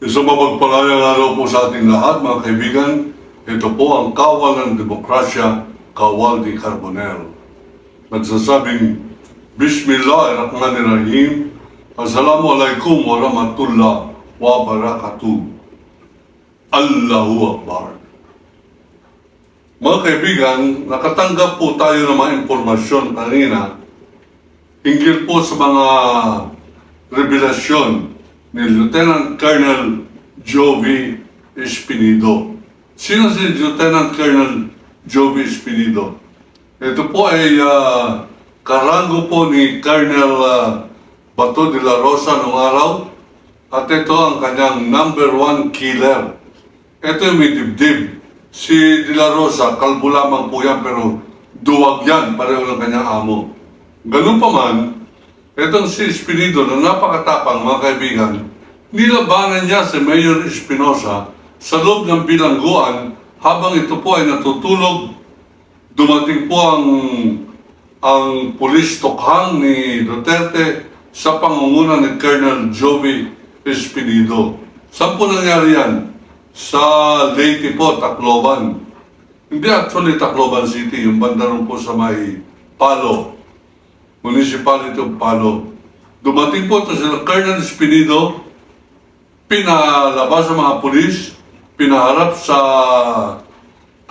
Isang mapagpalayang araw po sa ating lahat, mga kaibigan. Ito po ang Kawal ng Demokrasya, Kawal ni Carbonell. Nagsasabing, Bismillahirrahmanirrahim, Assalamualaikum warahmatullah wabarakatuh. Allahu Akbar. Mga kaibigan, nakatanggap po tayo ng mga impormasyon kanina hinggil po sa mga revelasyon ni Lieutenant Colonel Jovi Espinido. Sino si Lieutenant Colonel Jovi Espinido? Ito po ay karango po ni Colonel Bato de la Rosa noong araw at ito ang kanyang #1 killer. Ito yung may dibdib. Si de la Rosa, kalbo lamang po yan pero duwag yan, pareho ng kanyang amo. Ganun pa man, itong si Espinido na napakatapang, mga kaibigan, nilabanan niya si Mayor Espinosa sa loob ng bilangguan habang ito po ay natutulog. Dumating po ang pulis tokhang ni Duterte sa pangunguna ni Colonel Jovi Espinido. Saan po nangyari yan? Sa Leyte po, Tacloban. Hindi actually Tacloban City, yung banda rin po sa may Palo. Municipality of Palo. Dumating po ito sila Colonel Espinido, pinalabas sa mga pulis, pinaharap sa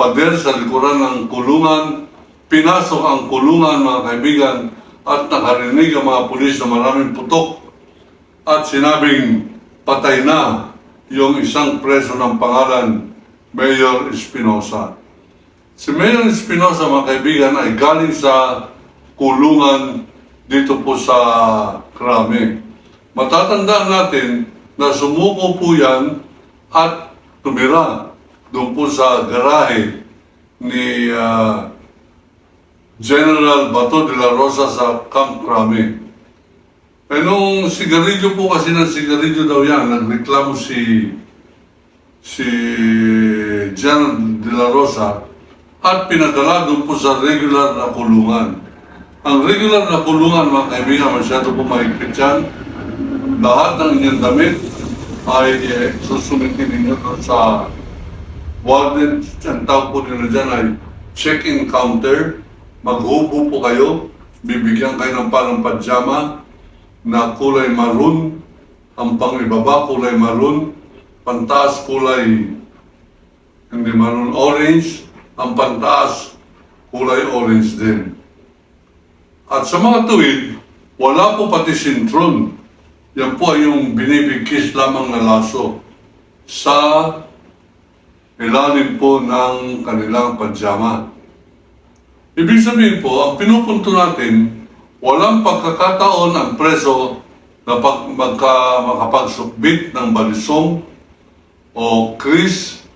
pader sa likuran ng kulungan, pinasok ang kulungan, mga kaibigan, at nakarinig ang mga pulis na maraming putok at sinabing patay na yung isang preso ng pangalan Mayor Espinosa. Si Mayor Espinosa, mga kaibigan, ay galing sa kulungan dito po sa Krame. Matatandaan natin na sumuko po yan at tumira doon po sa garahe ni General Bato de la Rosa sa Camp Krame. Eh nung sigarilyo po kasi ng sigarilyo daw yan, nagreklamo si General de la Rosa at pinadala doon po sa regular na kulungan. Ang regular na kulungan, mga kaibigan, masyado po mahigpit yan. Lahat ng inyong damit ay susumitin ninyo doon sa warden. Ang tawag po nila dyan ay check-in counter. Maghubo po kayo. Bibigyan kayo ng parang pajama na kulay maroon. Ang pangibaba kulay maroon. Pantaas kulay hindi maroon, orange. Ang pantaas kulay orange din. At sa mga tuwid, wala po pati sintron. Yan po ay yung binibigkis lamang na laso sa ilalim po ng kanilang pajama. Ibig sabihin po, ang pinupunto natin, walang pagkakataon ang preso na makapagsukbit ng balisong o kris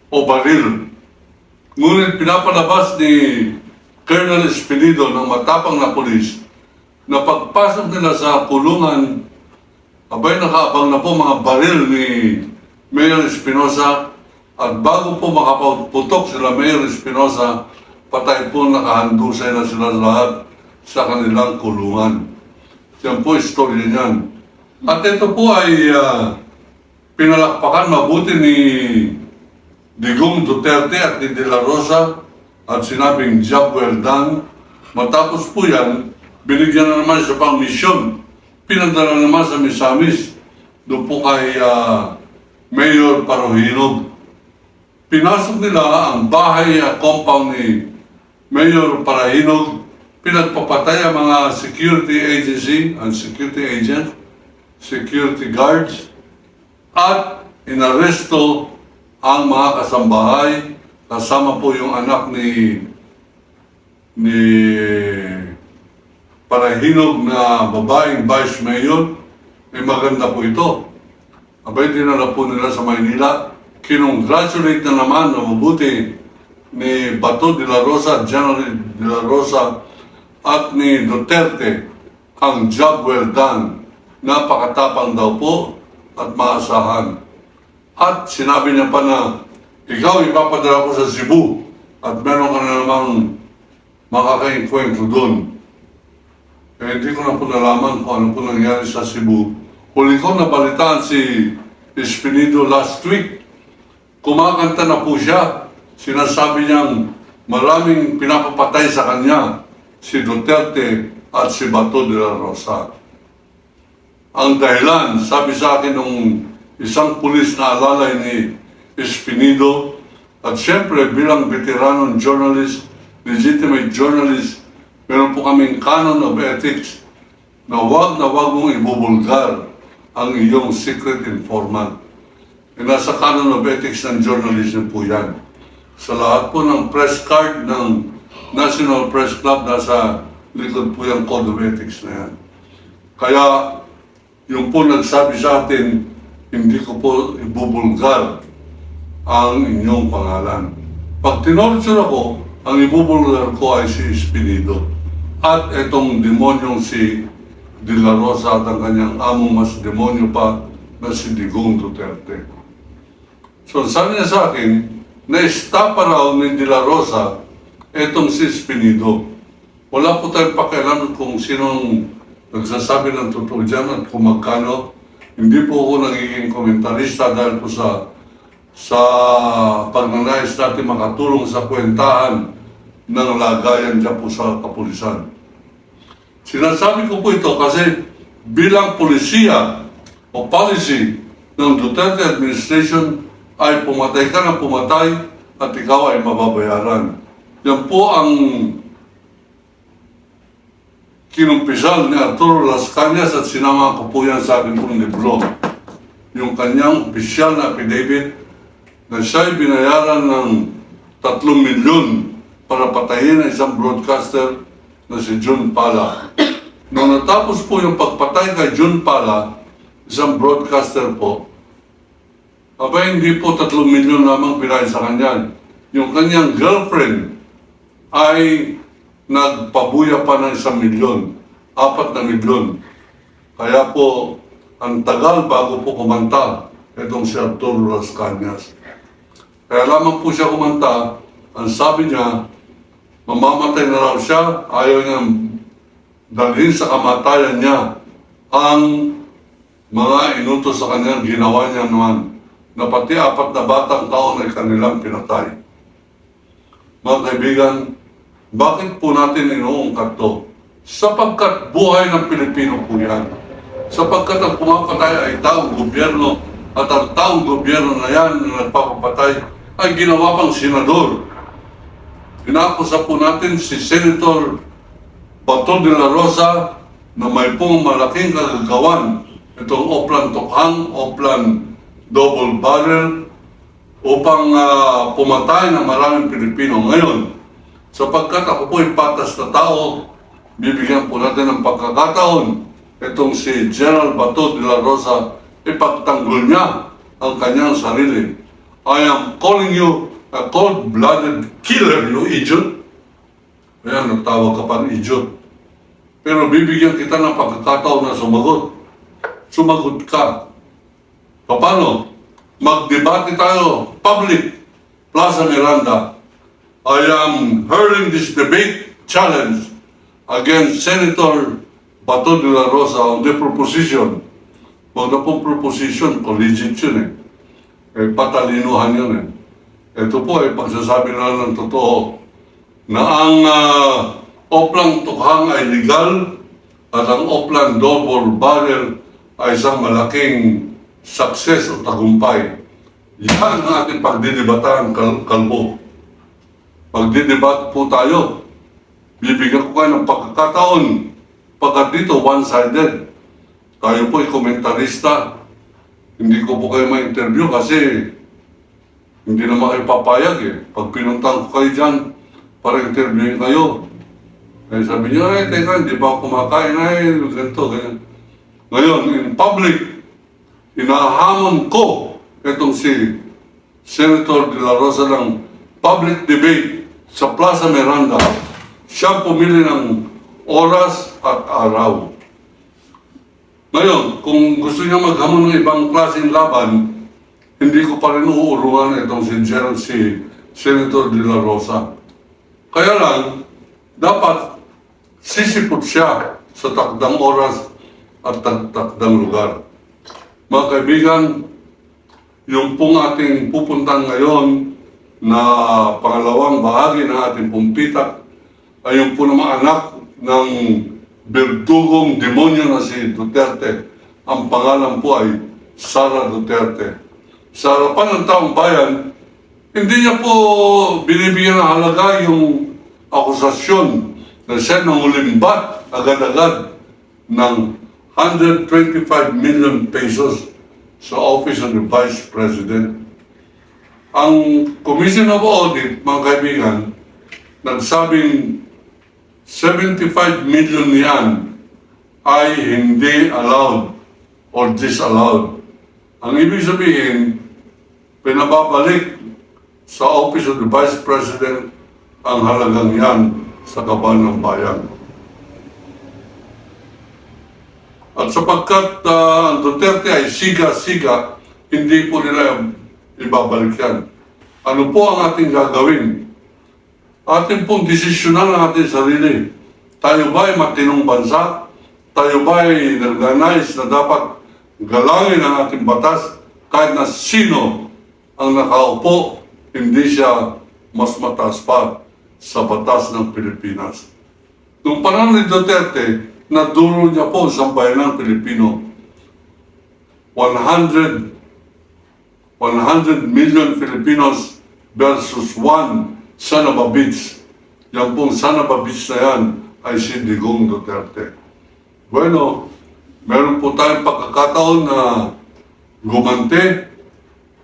o baril. Ngunit pinapalabas ni Colonel Espinido ng matapang na pulis na pagpasok nila sa kulungan, abay nakaabang na po mga baril ni Mayor Espinosa at bago po makaputok sila Mayor Espinosa, patay po nakahandusay na sila lahat sa kanilang kulungan. Yan po istorya niyan. At ito po ay pinalakpakan mabuti ni Digong Duterte at ni De La Rosa at sinabing job well done. Matapos po yan, binigyan na naman siya pang misyon. Pinadala naman sa Misamis, doon po kay Mayor Parohinog. Pinasok nila ang bahay at compound ni Mayor Parahinog. Pinagpapatay ang mga security agency and security agents, security guards, at inaresto ang mga kasambahay. Kasama po yung anak ni Parahinog na babaeng vice mayor. Maganda po ito. Abay, dinala po nila sa Maynila. Kinongratulate na naman na mabuti ni Bato de la Rosa, General de la Rosa at ni Duterte ang job well done. Napakatapang daw po at maasahan. At sinabi niya pa na ikaw ipapadala ko sa Cebu at meron ka na namang makakainkwentro doon. Hindi ko na po nalaman kung ano po nangyari sa Cebu. Huli ko nabalitaan si Espinido last week. Kumakanta na po siya. Sinasabi niyang maraming pinapapatay sa kanya, si Duterte at si Bato de la Rosa. Ang dahilan, sabi sa akin ng isang pulis na alalay ni Espinido, at siyempre bilang veteranong journalist, legitimate journalist, meron po kaming canon of ethics na wag mong ibubulgar ang iyong secret informant. E nasa canon of ethics ng journalism po yan. Sa lahat po ng press card ng National Press Club, nasa likod po yung code of ethics na yan. Kaya yung po nagsabi sa atin, hindi ko po ibubulgar ang inyong pangalan. Pag tinorture ako, ang ibubulgar ko ay si Espinido. At itong demonyong si De La Rosa at ang kanyang among mas demonyo pa na si Digong Duterte. So sabi niya sa akin, na-estapa raw ni De La Rosa itong si Espinido. Wala po tayong pakialam kung sinong nagsasabi ng totoo dyan at kung magkano. Hindi po ako nagiging komentarista dahil po sa pagnanais natin makatulong sa kwentahan ng lagayan dyan po sa kapulisan. Sinasabi ko po ito kasi bilang polisiya o policy ng Duterte administration ay pumatay ka na pumatay at ikaw ay mababayaran. Yan po ang kinumpisal ni Arturo Las Cañas at sinama ko po yan sa akin pong libro. Yung kanyang opisyal na affidavit na siya'y binayaran ng 3 milyon para patayin ang isang broadcaster na si John Pala. Nung natapos po yung pagpatay kay John Pala, isang broadcaster po, abay hindi po 3 milyon lamang pinay sa kanya. Yung kanyang girlfriend ay nagpabuya pa ng 1 milyon, 4 na milyon. Kaya po, ang tagal bago po kumanta itong si Arturo Las Cañas. Kaya lamang po siya kumanta, ang sabi niya, mamamatay na raw siya, ayaw niyang dalhin sa kamatayan niya ang mga inutos sa kanya, ginawa niya naman, na pati 4 na batang taon ay kanilang pinatay. Mga kaibigan, bakit po natin inuungkat to? Sapagkat buhay ng Pilipino po yan. Sapagkat ang pumapatay ay taong gobyerno at ang taong gobyerno na yan na nagpapapatay ay ginawa pang senador. Pinakusa po natin si Senator Bato de la Rosa na may pong malaking kagagawan itong Oplan Tokhang, Oplan Double Barrel upang pumatay ng maraming Pilipino. Ngayon, sapagkat ako po ay patas na tao, bibigyan po natin ng pagkakataon itong si General Bato de la Rosa ipagtanggol niya ang kanyang sarili. I am calling you a cold-blooded killer, you idiot. Ayan, nagtawag ka pa ng idiot. Pero bibigyan kita ng pagkakataon na sumagot. Sumagot ka. Paano? Magdebate tayo, public, Plaza Miranda. I am hurling this debate challenge against Senator Bato de la Rosa on the proposition. Huwag na pong proposition, collegiate yun eh. Patalinuhan yun eh. Ito po ay pagsasabi na ng totoo na ang Oplan Tokhang ay legal at ang Oplan Double Barrel ay isang malaking success o tagumpay. Yan ang ating pagdidebatahan, kalbo. Pagdidebat po tayo, bibigyan ko kayo ng pagkakataon. Pagkat dito, one-sided. Tayo po ay komentarista. Hindi ko po kayo ma-interview kasi hindi naman kayo papayag eh. Pag pinuntang ko kayo dyan, para interviewin kayo. Eh, sabi niyo, teka, hindi ba ako kumakain? Ganito, ganyan. Ngayon, in public, inahamon ko itong si Senator De La Rosa ng public debate sa Plaza Miranda. Siya pumili ng oras at araw. Ngayon, kung gusto niya maghamon ng ibang klaseng laban, hindi ko pa rin uurungan itong si Senator De La Rosa. Kaya lang, dapat sisipot siya sa takdang oras at takdang lugar. Mga kaibigan, yung pong ating pupuntan ngayon na pangalawang bahagi ng ating pong pitak ay yung po naman anak ng berdugong demonyo na si Duterte. Ang pangalan po ay Sara Duterte. Sa harapan ng taong bayan, hindi niya po binibigyan ng halaga yung akusasyon na siya nangulimbat agad-agad ng 125 million pesos sa Office of the Vice President. Ang Commission of Audit, mga kaibigan, nagsabing 75 million yan ay hindi allowed or disallowed. Ang ibig sabihin, pinababalik sa Office of the Vice President ang halagang yan sa kaban ng bayan. At sapagkat ang Duterte ay siga-siga, hindi po nila ibabalik yan. Ano po ang ating gagawin? Ating pong desisyonan ang ating sarili. Tayo ba ay matinong bansa? Tayo ba ay nagnanais na dapat galangin ang ating batas kahit na sino ang nakaupo, hindi siya mas mataas pa sa batas ng Pilipinas. Noong panahon ni Duterte, naduro niya po sa bayan ng Pilipino 100 million Filipinos versus 1 son of a bitch. Yan pong son of a bitch na yan ay si Digong Duterte. Bueno, meron po tayong pagkakataon na gumante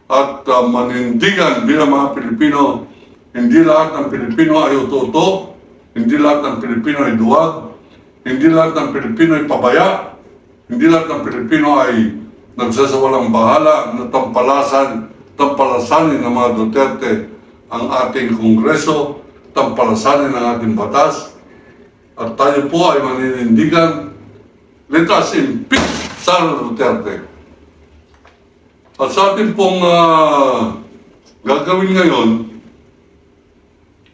at manindigan bilang mga Pilipino. Hindi lahat ng Pilipino ay uto-uto, hindi lahat ng Pilipino ay duwag, hindi lahat ng Pilipino ay pabaya, hindi lahat ng Pilipino ay nagsasawalang bahala na tampalasanin ng mga Duterte ang ating Kongreso, tampalasanin ang ating batas, at tayo po ay maninindigan, let us impeach Sara Duterte. At sa ating pong gagawin ngayon,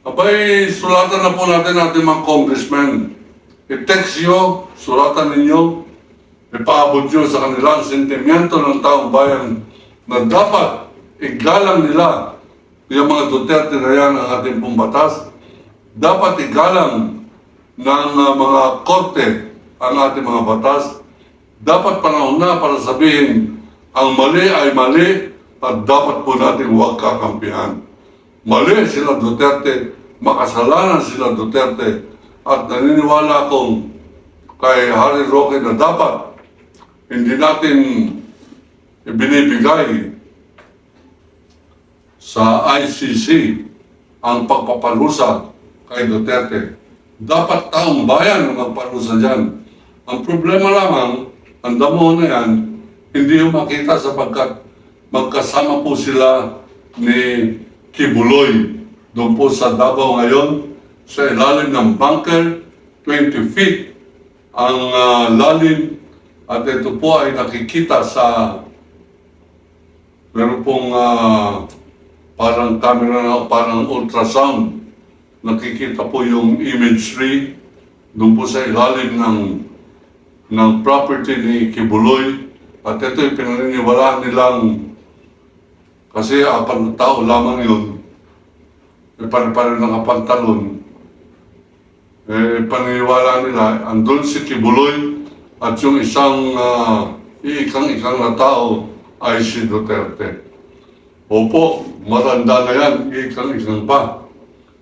abay, sulatan na po natin ating mga congressmen. I-text nyo, sulatan ninyo, ipaabot nyo sa kanilang sentimiento ng taong bayan na dapat igalang nila yung mga Duterte na yan ang ating pong batas. Dapat igalang ng mga korte ang ating mga batas. Dapat panahon na para sabihin ang mali ay mali at dapat po natin huwag kakampihan. Mali sila Duterte, makasalanan sila Duterte, at naniniwala akong kay Harry Roque na dapat hindi natin ibinibigay sa ICC ang pagpaparusa kay Duterte. Dapat taong bayan ang magparusa dyan. Ang problema lamang, ang damo na yan, hindi yung makita sapagkat magkasama po sila ni Kibuloy doon po sa Davao ngayon, sa ilalim ng bunker, 20 feet ang lalim, at ito po ay nakikita sa meron pong parang camera na parang ultrasound. Nakikita po yung imagery doon po sa ilalim ng property ni Kibuloy, at ito ay pinaniniwalaan nilang kasi apat na tao lamang yun, pare-pare nakapantalon. Paniniwala nila, andun si Kibuloy at yung isang iikang-ikang na tao ay si Duterte. Opo, matanda na yan, iikang-ikang pa.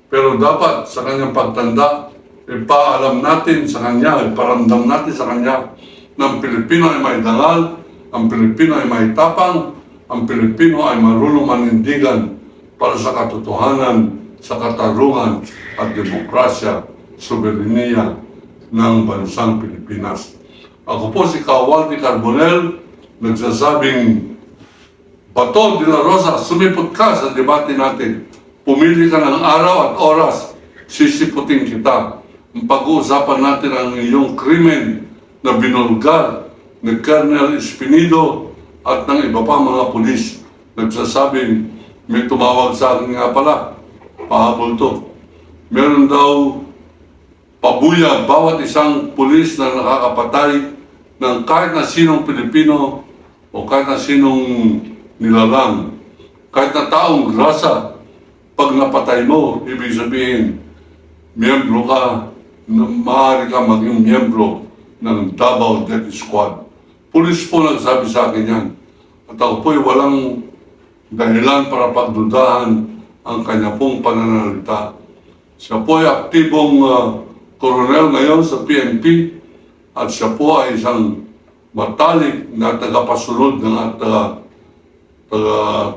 Pero dapat sa kanyang pagtanda, ipaalam natin sa kanya, iparamdam natin sa kanya na ang Pilipino ay may dangal, ang Pilipino ay may tapang, ang Pilipino ay marunong manindigan para sa katotohanan, sa katarungan at demokrasya, soberenya ng bansang Pilipinas. Ako po si Kawaldi Carbonell, nagsasabing, Bato de la Rosa, sumipot ka sa debate natin. Pumili ka ng araw at oras, sisiputin kita. Pag-uusapan natin ang iyong krimen na binulgar ni Colonel Espinido at ng iba pa mga pulis. Nagsasabing, may tumawag sa akin nga pala, pahabol to. Meron daw pabuya bawat isang pulis na nakakapatay ng kahit na sinong Pilipino o kahit na sinong nilalang. Kahit na taong grasa, pag napatay mo, ibig sabihin, miyembro ka, maaari ka maging miyembro ng Davao Death Squad. Pulis po nagsabi sa akin yan. At ako po'y walang dahilan para pagdudahan ang kanya pong pananalita. Siya po ay aktibong koronel ngayon sa PNP at siya po ay isang matalik na tagapasunod ng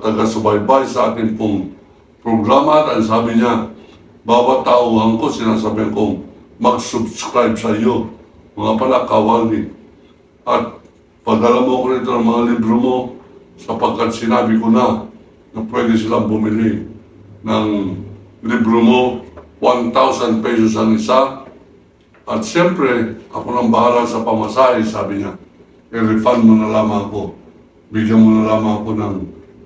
taga-subaybay sa ating pong programa. At sabi niya, bawat tauhan ko sinasabihan kong mag-subscribe sa iyo. Mga pala, kawali. At padala mo ko rito ng mga libro mo sapagkat sinabi ko na pwede silang bumili ng libro mo, 1,000 pesos ang isa. At siyempre, ako nang bahala sa pamasahe, sabi niya. I-refund mo na lamang ako. Bigyan mo na lamang ako ng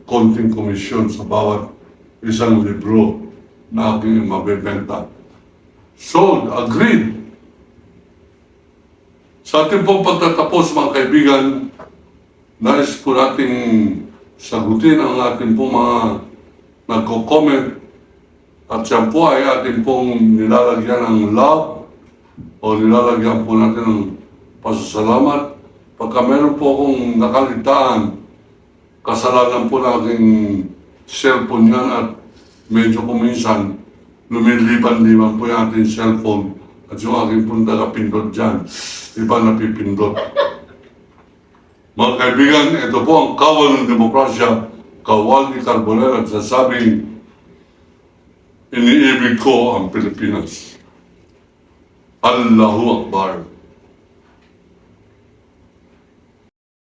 konting komisyon sa bawat isang libro na aking mabebenta. Sold, agreed. Sa ating pong pagtatapos, mga kaibigan, nais po nating sagutin ang ating pong mga nagko-comment at siya po ay ating pong nilalagyan ng love o nilalagyan po natin ng pasasalamat. Pagka meron po akong nakaligtaan, kasalanan po ng aking cellphone yan at medyo kuminsan lumiliban-liban po yung ating cellphone at yung aking pong tagapindot dyan, iba napipindot. Mga kaibigan, ito po ang kawal ng demokrasya, kawal ni Carbonell at sasabing, iniibig ko ang Pilipinas. Allahu Akbar.